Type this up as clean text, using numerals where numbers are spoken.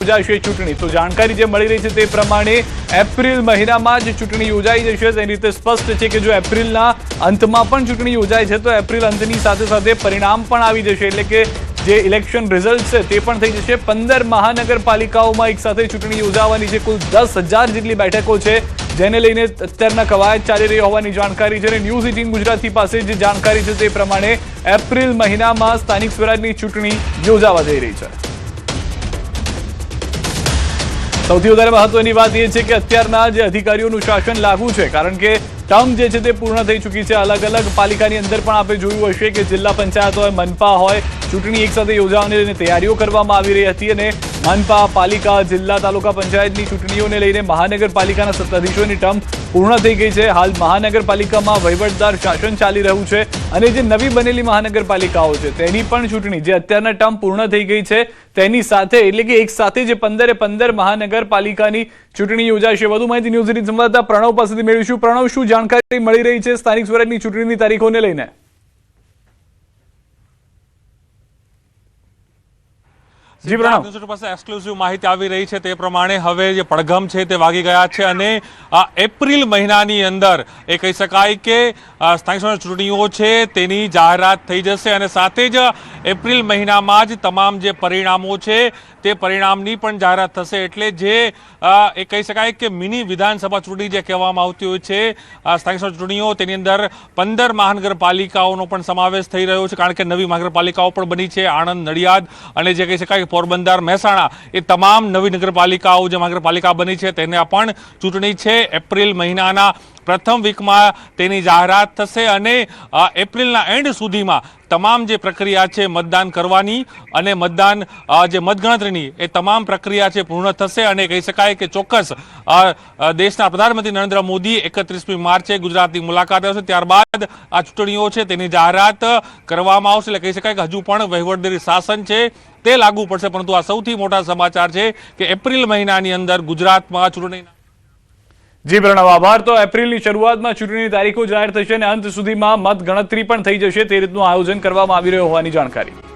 યોજાશે ચૂંટણી। તો જાણકારી જે મળી રહી છે તે પ્રમાણે એપ્રિલ મહિનામાં જ ચૂંટણી યોજાઈ જશે। તેની રીતે સ્પષ્ટ છે કે જો એપ્રિલના અંતમાં પણ ચૂંટણી યોજાય છે તો એપ્રિલ અંતની સાથે સાથે પરિણામ પણ આવી જશે, એટલે કે જે ઇલેક્શન રિઝલ્ટ છે તે પણ થઈ જશે। 15 મહાનગરપાલિકાઓમાં એક સાથે ચૂંટણી યોજાવાની છે। કુલ 10,000 જેટલી બેઠકો છે, જેને લઈને અત્યારના કવાયત ચાલી રહી હોવાની જાણકારી છે। ન્યૂઝ 18 ગુજરાતી પાસે જે જાણકારી છે તે પ્રમાણે એપ્રિલ મહિનામાં સ્થાનિક સ્વરાજની ચૂંટણી યોજાવા જઈ રહી છે। સૌથી વધારે મહત્વની વાત એ છે કે અત્યારના જે અધિકારીઓનું શાસન લાગુ છે, કારણ કે ટર્મ જે છે તે પૂર્ણ થઈ ચૂકી છે। અલગ અલગ પાલિકાની અંદર પણ આપણે જોયું હશે કે જિલ્લા પંચાયત હોય, મનપા હોય, ચૂંટણી એક સાથે યોજાવાની લઈને તૈયારીઓ કરવામાં આવી રહી હતી અને મનપા, પાલિકા, જિલ્લા તાલુકા પંચાયતની ચૂંટણીઓને લઈને મહાનગરપાલિકાના સત્તાધીશોની ટર્મ પૂર્ણ થઈ ગઈ છે। હાલ મહાનગરપાલિકામાં વહીવટદાર શાસન ચાલી રહ્યું છે અને જે નવી બનેલી મહાનગરપાલિકાઓ છે તેની પણ ચૂંટણી જે અત્યારના ટર્મ પૂર્ણ થઈ ગઈ છે તેની સાથે, એટલે કે એક સાથે જે 15 મહાનગરપાલિકાની ચૂંટણી યોજાશે। વધુ માહિતી ન્યૂઝ 18 સંવાદદાતા પ્રણવ પાસેથી મેળવીશું। પ્રણવ, શું જાણકારી મળી રહી છે સ્થાનિક સ્વરાજની ચૂંટણીની તારીખોને લઈને? જી પ્રણવ, પાસે એક્સક્લુઝિવ માહિતી આવી રહી છે તે પ્રમાણે હવે જે પડઘમ છે તે વાગી ગયા છે અને એપ્રિલ મહિનાની અંદર એ કહી શકાય કે સ્થાનિક સ્વરાજની ચૂંટણીઓ છે તેની જાહેરાત થઈ જશે અને સાથે જ એપ્રિલ મહિનામાં જ તમામ જે પરિણામો છે તે પરિણામની પણ જાહેરાત થશે। એટલે જે એ કહી શકાય કે મિની વિધાનસભા ચૂંટણી જે કહેવામાં આવતી હોય છે સ્થાનિક સ્વરાજ ચૂંટણીઓ, તેની અંદર 15 મહાનગરપાલિકાઓનો પણ સમાવેશ થઈ રહ્યો છે, કારણ કે નવી મહાનગરપાલિકાઓ પણ બની છે। આણંદ, નડિયાદ અને જે કહી શકાય પોરબંદર, મહેસાણા, એ તમામ નવી નગરપાલિકાઓ જે મહાનગરપાલિકા બની છે તેને પણ ચૂંટણી છે એપ્રિલ મહિનાના પ્રથમ વીકમાં તેની જાહેરાત થશે અને એપ્રિલના એન્ડ સુધીમાં તમામ જે પ્રક્રિયા છે મતદાન કરવાની અને મતદાન જે મતગણતરીની એ તમામ પ્રક્રિયા છે પૂર્ણ થશે અને કહી શકાય કે ચોક્કસ દેશના પ્રધાનમંત્રી નરેન્દ્ર મોદી 31મી માર્ચે ગુજરાતની મુલાકાત આવશે, ત્યારબાદ આ ચૂંટણીઓ છે તેની જાહેરાત કરવામાં આવશે। એટલે કહી શકાય કે હજુ પણ વહીવટદારી શાસન છે તે લાગુ પડશે, પરંતુ આ સૌથી મોટા સમાચાર છે કે એપ્રિલ મહિનાની અંદર ગુજરાતમાં ચૂંટણી। જી પ્રણવ, આભાર। તો એપ્રિલની શરૂઆતમાં ચૂંટણીની તારીખો જાહેર થશે અને અંત સુધીમાં મત ગણતરી પણ થઈ જશે, તે રીતનું આયોજન કરવામાં આવી રહ્યું હોવાની જાણકારી।